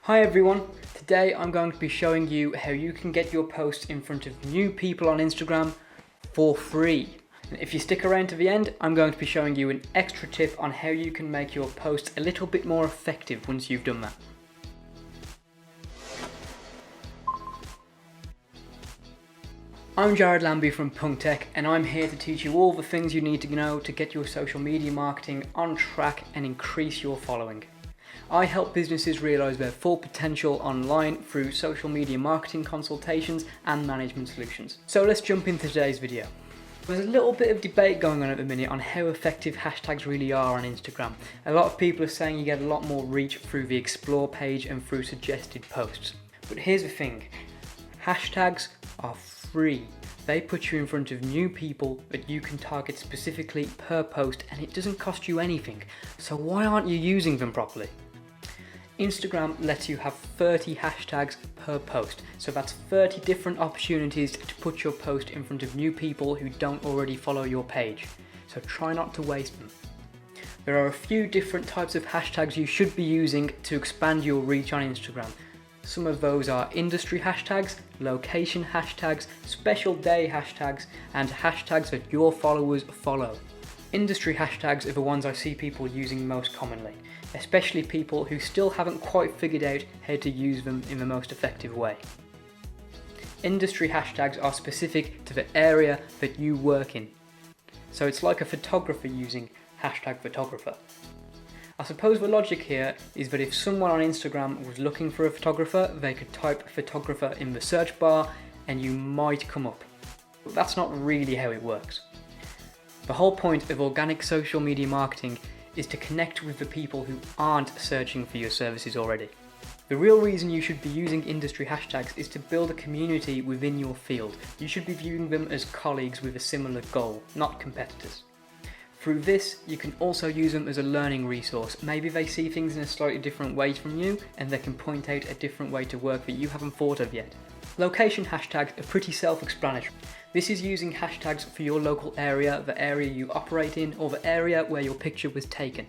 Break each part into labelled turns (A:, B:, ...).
A: Hi everyone, today I'm going to be showing you how you can get your posts in front of new people on Instagram for free. And if you stick around to the end, I'm going to be showing you an extra tip on how you can make your posts a little bit more effective once you've done that. I'm Jared Lambie from Punk Tech, and I'm here to teach you all the things you need to know to get your social media marketing on track and increase your following. I help businesses realize their full potential online through social media marketing consultations and management solutions. So let's jump into today's video. There's a little bit of debate going on at the minute on how effective hashtags really are on Instagram. A lot of people are saying you get a lot more reach through the explore page and through suggested posts. But here's the thing, hashtags are free. They put you in front of new people that you can target specifically per post, and it doesn't cost you anything. So why aren't you using them properly? Instagram lets you have 30 hashtags per post, so that's 30 different opportunities to put your post in front of new people who don't already follow your page, so try not to waste them. There are a few different types of hashtags you should be using to expand your reach on Instagram. Some of those are industry hashtags, location hashtags, special day hashtags, and hashtags that your followers follow. Industry hashtags are the ones I see people using most commonly, especially people who still haven't quite figured out how to use them in the most effective way. Industry hashtags are specific to the area that you work in. So it's like a photographer using hashtag photographer. I suppose the logic here is that if someone on Instagram was looking for a photographer, they could type photographer in the search bar and you might come up. But that's not really how it works. The whole point of organic social media marketing is to connect with the people who aren't searching for your services already. The real reason you should be using industry hashtags is to build a community within your field. You should be viewing them as colleagues with a similar goal, not competitors. Through this, you can also use them as a learning resource. Maybe they see things in a slightly different way from you, and they can point out a different way to work that you haven't thought of yet. Location hashtags are pretty self-explanatory. This is using hashtags for your local area, the area you operate in, or the area where your picture was taken.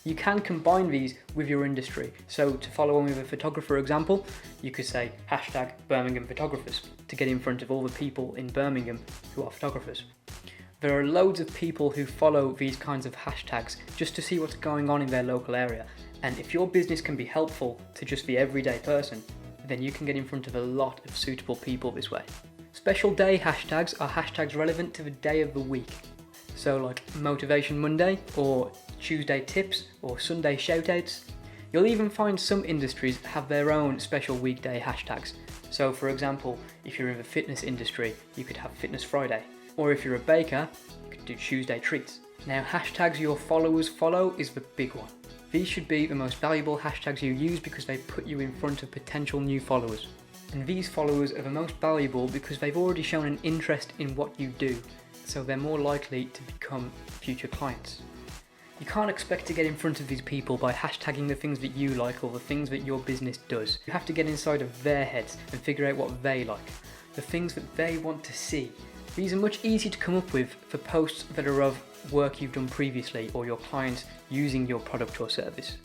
A: You can combine these with your industry. So to follow on with a photographer example, you could say hashtag Birmingham photographers to get in front of all the people in Birmingham who are photographers. There are loads of people who follow these kinds of hashtags just to see what's going on in their local area. And if your business can be helpful to just the everyday person, then you can get in front of a lot of suitable people this way. Special day hashtags are hashtags relevant to the day of the week. So like Motivation Monday, or Tuesday Tips, or Sunday Shoutouts. You'll even find some industries have their own special weekday hashtags. So for example, if you're in the fitness industry, you could have Fitness Friday. Or if you're a baker, you could do Tuesday Treats. Now hashtags your followers follow is the big one. These should be the most valuable hashtags you use because they put you in front of potential new followers. And these followers are the most valuable because they've already shown an interest in what you do, so they're more likely to become future clients. You can't expect to get in front of these people by hashtagging the things that you like or the things that your business does. You have to get inside of their heads and figure out what they like, the things that they want to see. These are much easier to come up with for posts that are of work you've done previously or your clients using your product or service.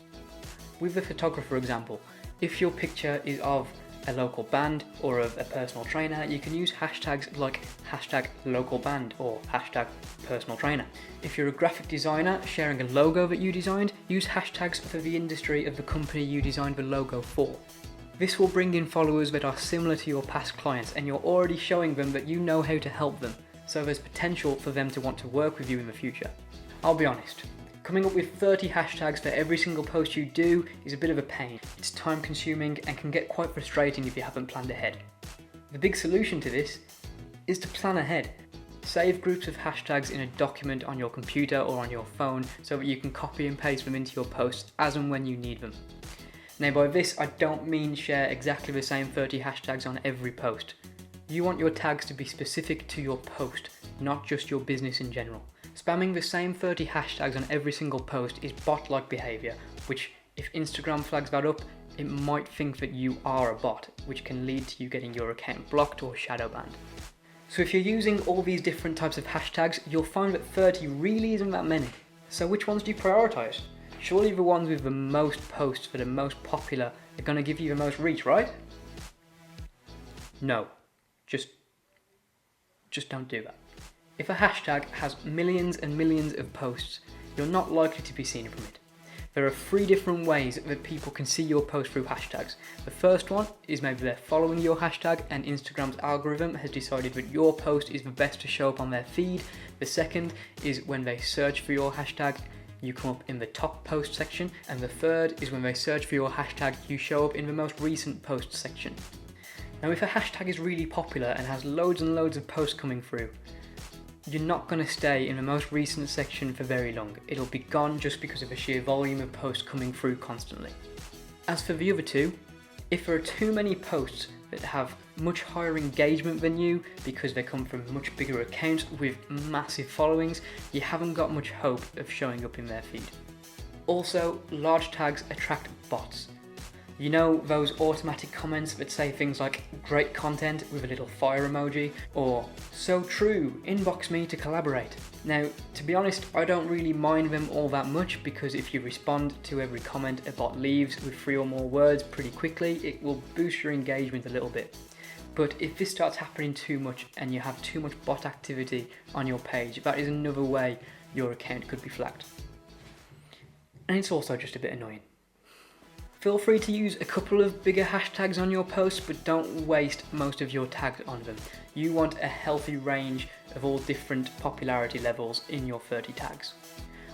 A: With the photographer example, if your picture is of a local band or of a personal trainer, you can use hashtags like hashtag local band or hashtag personal trainer. If you're a graphic designer sharing a logo that you designed, use hashtags for the industry of the company you designed the logo for. This will bring in followers that are similar to your past clients, and you're already showing them that you know how to help them, so there's potential for them to want to work with you in the future. I'll be honest, coming up with 30 hashtags for every single post you do is a bit of a pain. It's time consuming and can get quite frustrating if you haven't planned ahead. The big solution to this is to plan ahead. Save groups of hashtags in a document on your computer or on your phone so that you can copy and paste them into your posts as and when you need them. Now by this I don't mean share exactly the same 30 hashtags on every post. You want your tags to be specific to your post, not just your business in general. Spamming the same 30 hashtags on every single post is bot-like behaviour, which if Instagram flags that up, it might think that you are a bot, which can lead to you getting your account blocked or shadow banned. So if you're using all these different types of hashtags, you'll find that 30 really isn't that many. So which ones do you prioritise? Surely the ones with the most posts that are most popular are going to give you the most reach, right? No, just don't do that. If a hashtag has millions and millions of posts, you're not likely to be seen from it. There are 3 different ways that people can see your post through hashtags. The first one is maybe they're following your hashtag and Instagram's algorithm has decided that your post is the best to show up on their feed. The second is when they search for your hashtag, you come up in the top post section. And the third is when they search for your hashtag, you show up in the most recent posts section. Now, if a hashtag is really popular and has loads and loads of posts coming through, you're not going to stay in the most recent section for very long. It'll be gone just because of the sheer volume of posts coming through constantly. As for the other 2, if there are too many posts that have much higher engagement than you because they come from much bigger accounts with massive followings, you haven't got much hope of showing up in their feed. Also, large tags attract bots. You know those automatic comments that say things like great content with a little fire emoji, or so true, inbox me to collaborate. Now, to be honest, I don't really mind them all that much because if you respond to every comment a bot leaves with 3 or more words pretty quickly, it will boost your engagement a little bit. But if this starts happening too much and you have too much bot activity on your page, that is another way your account could be flagged. And it's also just a bit annoying. Feel free to use a couple of bigger hashtags on your posts, but don't waste most of your tags on them. You want a healthy range of all different popularity levels in your 30 tags.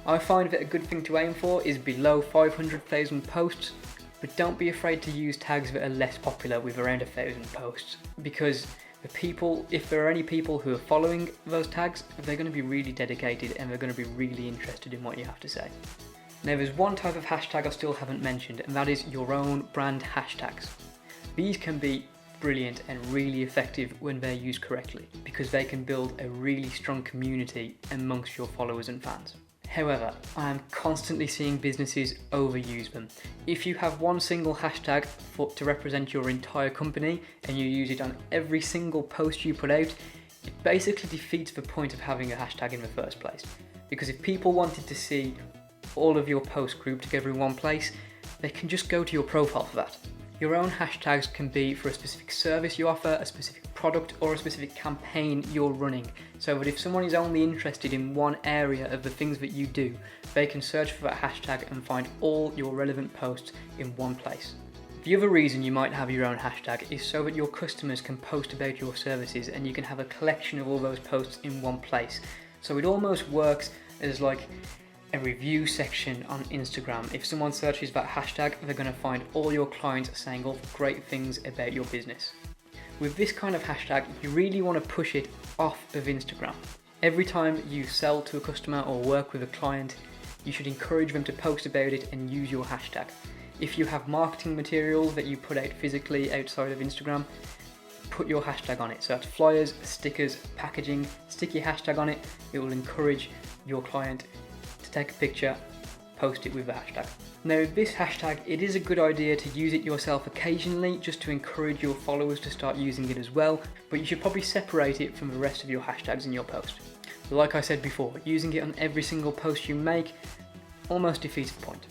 A: I find that a good thing to aim for is below 500,000 posts, but don't be afraid to use tags that are less popular with around 1,000 posts, because if there are any people who are following those tags, they're going to be really dedicated and they're going to be really interested in what you have to say. Now, there's one type of hashtag I still haven't mentioned, and that is your own brand hashtags. These can be brilliant and really effective when they're used correctly, because they can build a really strong community amongst your followers and fans. However, I am constantly seeing businesses overuse them. If you have one single hashtag to represent your entire company and you use it on every single post you put out, it basically defeats the point of having a hashtag in the first place. Because if people wanted to see all of your posts grouped together in one place, they can just go to your profile for that. Your own hashtags can be for a specific service you offer, a specific product, or a specific campaign you're running, so that if someone is only interested in one area of the things that you do, they can search for that hashtag and find all your relevant posts in one place. The other reason you might have your own hashtag is so that your customers can post about your services and you can have a collection of all those posts in one place. So it almost works as like a review section on Instagram. If someone searches that hashtag, they're going to find all your clients saying all great things about your business. With this kind of hashtag, you really want to push it off of Instagram. Every time you sell to a customer or work with a client, you should encourage them to post about it and use your hashtag. If you have marketing materials that you put out physically outside of Instagram, put your hashtag on it. So that's flyers, stickers, packaging, stick your hashtag on it. It will encourage your client to take a picture, post it with the hashtag. Now, this hashtag, it is a good idea to use it yourself occasionally just to encourage your followers to start using it as well, but you should probably separate it from the rest of your hashtags in your post. Like I said before, using it on every single post you make almost defeats the point.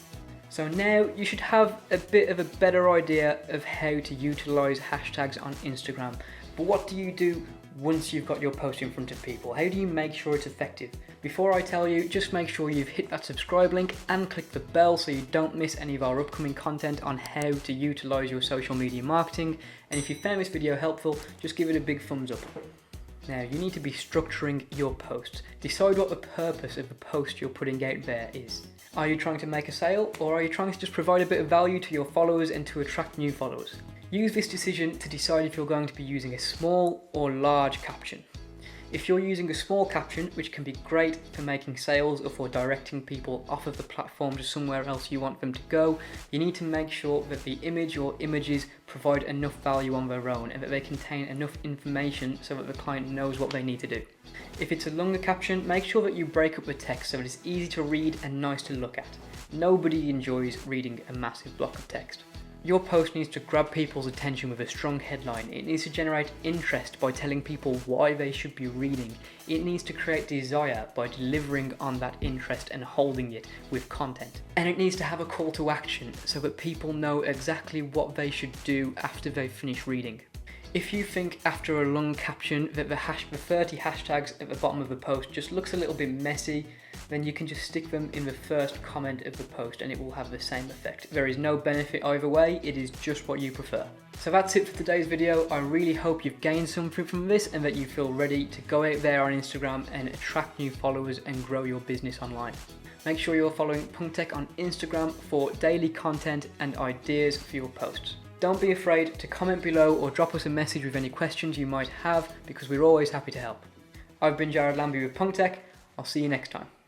A: So now you should have a bit of a better idea of how to utilize hashtags on Instagram. But what do you do once you've got your post in front of people? How do you make sure it's effective? Before I tell you, just make sure you've hit that subscribe link and click the bell so you don't miss any of our upcoming content on how to utilize your social media marketing. And if you found this video helpful, just give it a big thumbs up. Now, you need to be structuring your posts. Decide what the purpose of the post you're putting out there is. Are you trying to make a sale, or are you trying to just provide a bit of value to your followers and to attract new followers? Use this decision to decide if you're going to be using a small or large caption. If you're using a small caption, which can be great for making sales or for directing people off of the platform to somewhere else you want them to go, you need to make sure that the image or images provide enough value on their own and that they contain enough information so that the client knows what they need to do. If it's a longer caption, make sure that you break up the text so that it's easy to read and nice to look at. Nobody enjoys reading a massive block of text. Your post needs to grab people's attention with a strong headline. It needs to generate interest by telling people why they should be reading. It needs to create desire by delivering on that interest and holding it with content. And it needs to have a call to action so that people know exactly what they should do after they've finished reading. If you think after a long caption that the 30 hashtags at the bottom of the post just looks a little bit messy, then you can just stick them in the first comment of the post and it will have the same effect. There is no benefit either way, it is just what you prefer. So that's it for today's video. I really hope you've gained something from this and that you feel ready to go out there on Instagram and attract new followers and grow your business online. Make sure you're following Punktech on Instagram for daily content and ideas for your posts. Don't be afraid to comment below or drop us a message with any questions you might have, because we're always happy to help. I've been Jared Lambie with Punktech. I'll see you next time.